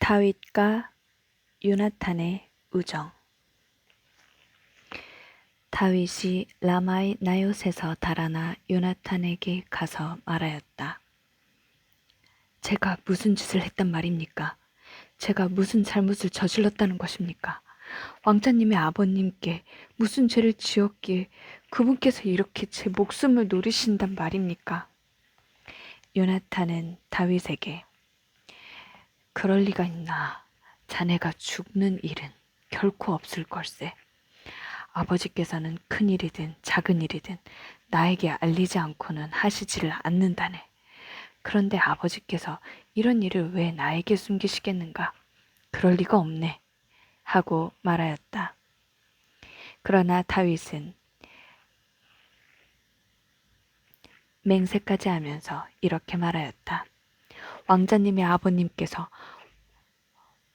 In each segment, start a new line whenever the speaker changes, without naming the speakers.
다윗과 요나탄의 우정. 다윗이 라마의 나요스에서 달아나 요나탄에게 가서 말하였다. 제가 무슨 짓을 했단 말입니까? 제가 무슨 잘못을 저질렀다는 것입니까? 왕자님의 아버님께 무슨 죄를 지었기에 그분께서 이렇게 제 목숨을 노리신단 말입니까? 요나탄은 다윗에게 그럴 리가 있나? 자네가 죽는 일은 결코 없을 걸세. 아버지께서는 큰 일이든 작은 일이든 나에게 알리지 않고는 하시지를 않는다네. 그런데 아버지께서 이런 일을 왜 나에게 숨기시겠는가? 그럴 리가 없네. 하고 말하였다. 그러나 다윗은 맹세까지 하면서 이렇게 말하였다. 왕자님의 아버님께서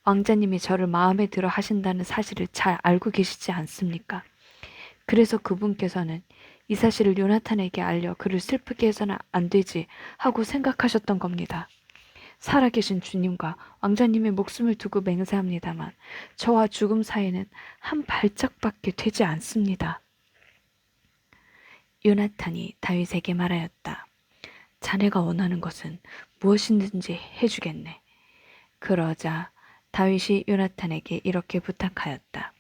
왕자님이 저를 마음에 들어 하신다는 사실을 잘 알고 계시지 않습니까? 그래서 그분께서는 이 사실을 요나탄에게 알려 그를 슬프게 해서는 안 되지 하고 생각하셨던 겁니다. 살아계신 주님과 왕자님의 목숨을 두고 맹세합니다만 저와 죽음 사이는 한 발짝밖에 되지 않습니다. 요나탄이 다윗에게 말하였다. 자네가 원하는 것은 무엇이든지 해주겠네. 그러자 다윗이 요나탄에게 이렇게 부탁하였다.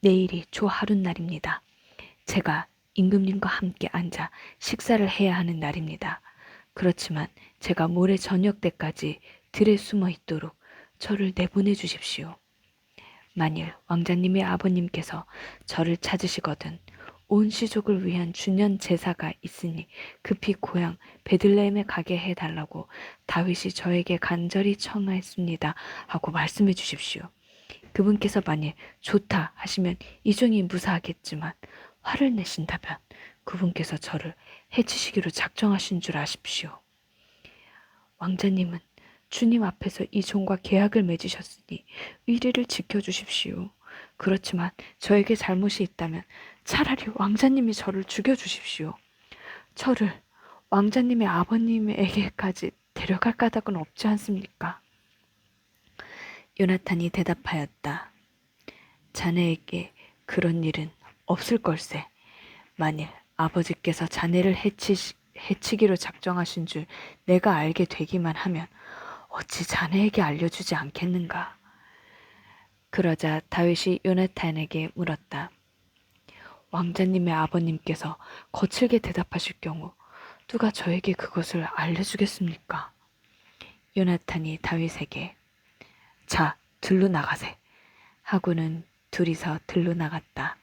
내일이 초하룻날입니다. 제가 임금님과 함께 앉아 식사를 해야 하는 날입니다. 그렇지만 제가 모레 저녁 때까지 들에 숨어 있도록 저를 내보내 주십시오. 만일 왕자님의 아버님께서 저를 찾으시거든 온 시족을 위한 주년 제사가 있으니 급히 고향 베들레헴에 가게 해달라고 다윗이 저에게 간절히 청하였습니다 하고 말씀해 주십시오. 그분께서 만일 좋다 하시면 이 종이 무사하겠지만 화를 내신다면 그분께서 저를 해치시기로 작정하신 줄 아십시오. 왕자님은 주님 앞에서 이 종과 계약을 맺으셨으니 의리를 지켜주십시오. 그렇지만 저에게 잘못이 있다면 차라리 왕자님이 저를 죽여주십시오. 저를 왕자님의 아버님에게까지 데려갈 까닭은 없지 않습니까? 요나탄이 대답하였다. 자네에게 그런 일은 없을 걸세. 만일 아버지께서 자네를 해치기로 작정하신 줄 내가 알게 되기만 하면 어찌 자네에게 알려주지 않겠는가? 그러자 다윗이 요나탄에게 물었다. 왕자님의 아버님께서 거칠게 대답하실 경우 누가 저에게 그것을 알려주겠습니까? 요나탄이 다윗에게 자, 들로 나가세. 하고는 둘이서 들로 나갔다.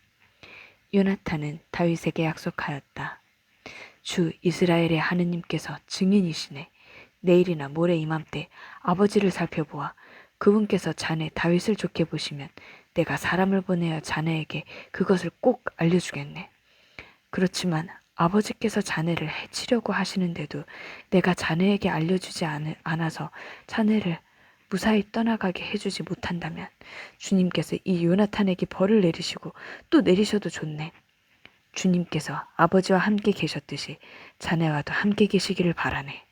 요나탄은 다윗에게 약속하였다. 주 이스라엘의 하느님께서 증인이시네. 내일이나 모레 이맘때 아버지를 살펴보아 그분께서 자네 다윗을 좋게 보시면 내가 사람을 보내어 자네에게 그것을 꼭 알려주겠네. 그렇지만 아버지께서 자네를 해치려고 하시는데도 내가 자네에게 알려주지 않아서 자네를 무사히 떠나가게 해주지 못한다면 주님께서 이 요나탄에게 벌을 내리시고 또 내리셔도 좋네. 주님께서 아버지와 함께 계셨듯이 자네와도 함께 계시기를 바라네.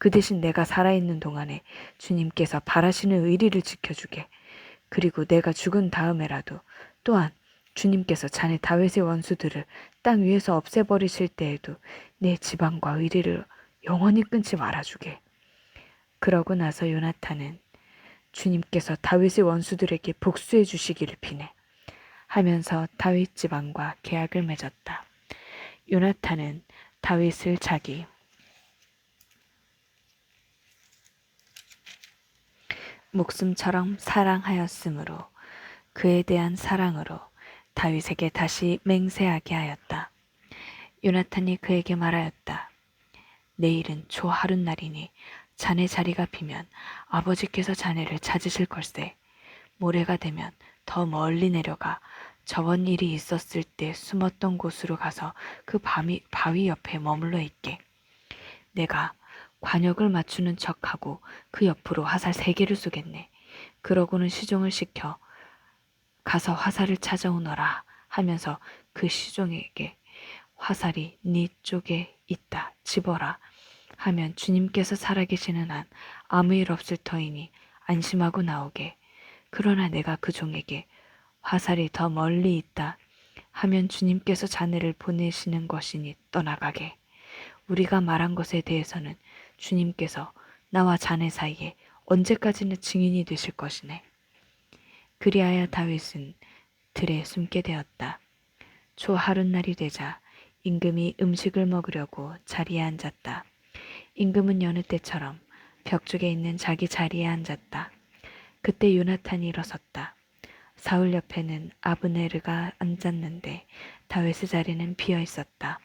그 대신 내가 살아있는 동안에 주님께서 바라시는 의리를 지켜주게. 그리고 내가 죽은 다음에라도 또한 주님께서 자네 다윗의 원수들을 땅 위에서 없애버리실 때에도 내 지방과 의리를 영원히 끊지 말아주게. 그러고 나서 요나탄은 주님께서 다윗의 원수들에게 복수해 주시기를 비네. 하면서 다윗 지방과 계약을 맺었다. 요나탄은 다윗을 자기 목숨처럼 사랑하였으므로 그에 대한 사랑으로 다윗에게 다시 맹세하게 하였다. 요나탄이 그에게 말하였다. 내일은 초하룻날이니 자네 자리가 비면 아버지께서 자네를 찾으실 걸세. 모레가 되면 더 멀리 내려가 저번 일이 있었을 때 숨었던 곳으로 가서 그 바위 옆에 머물러 있게. 내가 관역을 맞추는 척하고 그 옆으로 화살 3개를 쏘겠네. 그러고는 시종을 시켜 가서 화살을 찾아오너라 하면서 그 시종에게 화살이 네 쪽에 있다 집어라 하면 주님께서 살아계시는 한 아무 일 없을 터이니 안심하고 나오게. 그러나 내가 그 종에게 화살이 더 멀리 있다 하면 주님께서 자네를 보내시는 것이니 떠나가게. 우리가 말한 것에 대해서는 주님께서 나와 자네 사이에 언제까지나 증인이 되실 것이네. 그리하여 다윗은 들에 숨게 되었다. 초하룻날이 되자 임금이 음식을 먹으려고 자리에 앉았다. 임금은 여느 때처럼 벽 쪽에 있는 자기 자리에 앉았다. 그때 요나탄이 일어섰다. 사울 옆에는 아브네르가 앉았는데 다윗의 자리는 비어 있었다.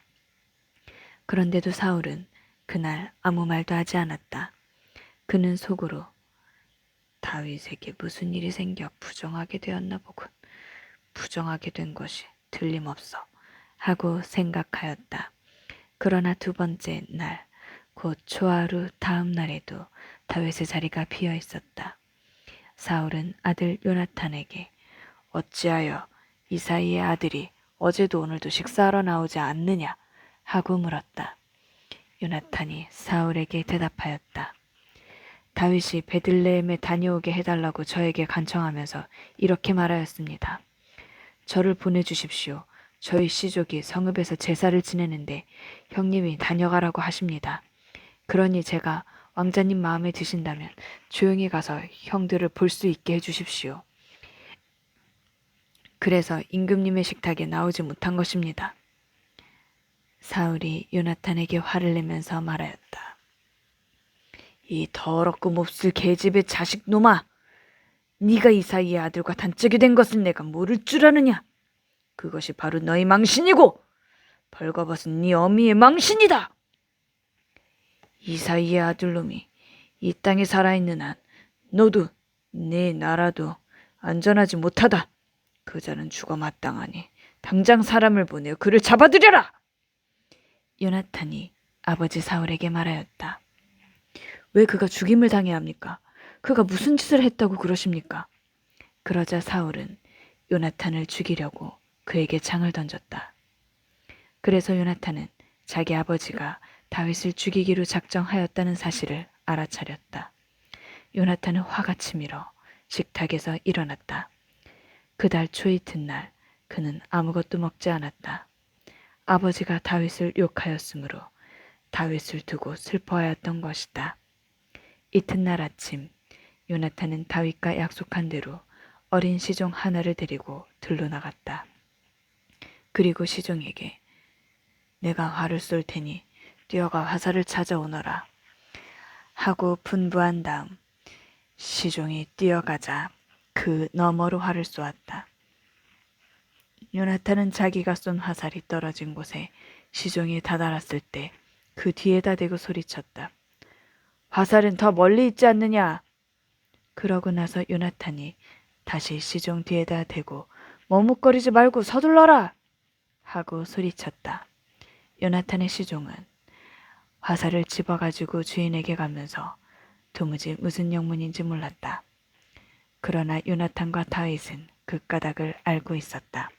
그런데도 사울은 그날 아무 말도 하지 않았다. 그는 속으로 다윗에게 무슨 일이 생겨 부정하게 되었나 보군. 부정하게 된 것이 틀림없어 하고 생각하였다. 그러나 두 번째 날, 곧 초하루 다음 날에도 다윗의 자리가 비어 있었다. 사울은 아들 요나탄에게 어찌하여 이사이의 아들이 어제도 오늘도 식사하러 나오지 않느냐 하고 물었다. 요나탄이 사울에게 대답하였다. 다윗이 베들레헴에 다녀오게 해달라고 저에게 간청하면서 이렇게 말하였습니다. 저를 보내주십시오. 저희 시족이 성읍에서 제사를 지내는데 형님이 다녀가라고 하십니다. 그러니 제가 왕자님 마음에 드신다면 조용히 가서 형들을 볼 수 있게 해주십시오. 그래서 임금님의 식탁에 나오지 못한 것입니다. 사울이 요나탄에게 화를 내면서 말하였다. 이 더럽고 몹쓸 계집의 자식놈아! 네가 이사이의 아들과 단짝이 된 것을 내가 모를 줄 아느냐? 그것이 바로 너희 망신이고 벌거벗은 네 어미의 망신이다. 이사이의 아들놈이 이 땅에 살아있는 한 너도 네 나라도 안전하지 못하다. 그 자는 죽어 마땅하니 당장 사람을 보내어 그를 잡아들여라. 요나탄이 아버지 사울에게 말하였다. 왜 그가 죽임을 당해야 합니까? 그가 무슨 짓을 했다고 그러십니까? 그러자 사울은 요나탄을 죽이려고 그에게 창을 던졌다. 그래서 요나탄은 자기 아버지가 다윗을 죽이기로 작정하였다는 사실을 알아차렸다. 요나탄은 화가 치밀어 식탁에서 일어났다. 그달 초이튿날 그는 아무것도 먹지 않았다. 아버지가 다윗을 욕하였으므로 다윗을 두고 슬퍼하였던 것이다. 이튿날 아침 요나탄은 다윗과 약속한 대로 어린 시종 하나를 데리고 들로 나갔다. 그리고 시종에게 내가 활을 쏠 테니 뛰어가 화살을 찾아오너라 하고 분부한 다음 시종이 뛰어가자 그 너머로 활을 쏘았다. 요나탄은 자기가 쏜 화살이 떨어진 곳에 시종이 다다랐을 때 그 뒤에다 대고 소리쳤다. 화살은 더 멀리 있지 않느냐? 그러고 나서 요나탄이 다시 시종 뒤에다 대고 머뭇거리지 말고 서둘러라! 하고 소리쳤다. 요나탄의 시종은 화살을 집어가지고 주인에게 가면서 도무지 무슨 영문인지 몰랐다. 그러나 요나탄과 다윗은 그 까닭을 알고 있었다.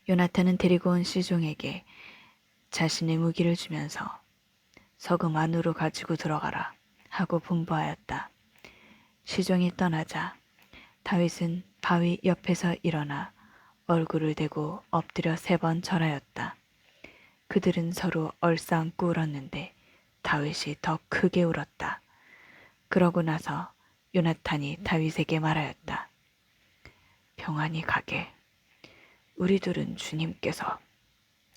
요나탄은 데리고 온 시종에게 자신의 무기를 주면서 서금 안으로 가지고 들어가라 하고 분부하였다. 시종이 떠나자 다윗은 바위 옆에서 일어나 얼굴을 대고 엎드려 3번 절하였다. 그들은 서로 얼싸안고 울었는데 다윗이 더 크게 울었다. 그러고 나서 요나탄이 다윗에게 말하였다. 평안히 가게. 우리들은 주님께서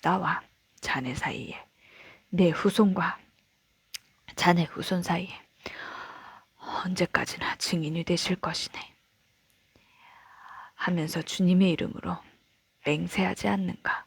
나와 자네 사이에 내 후손과 자네 후손 사이에 언제까지나 증인이 되실 것이네. 하면서 주님의 이름으로 맹세하지 않는가.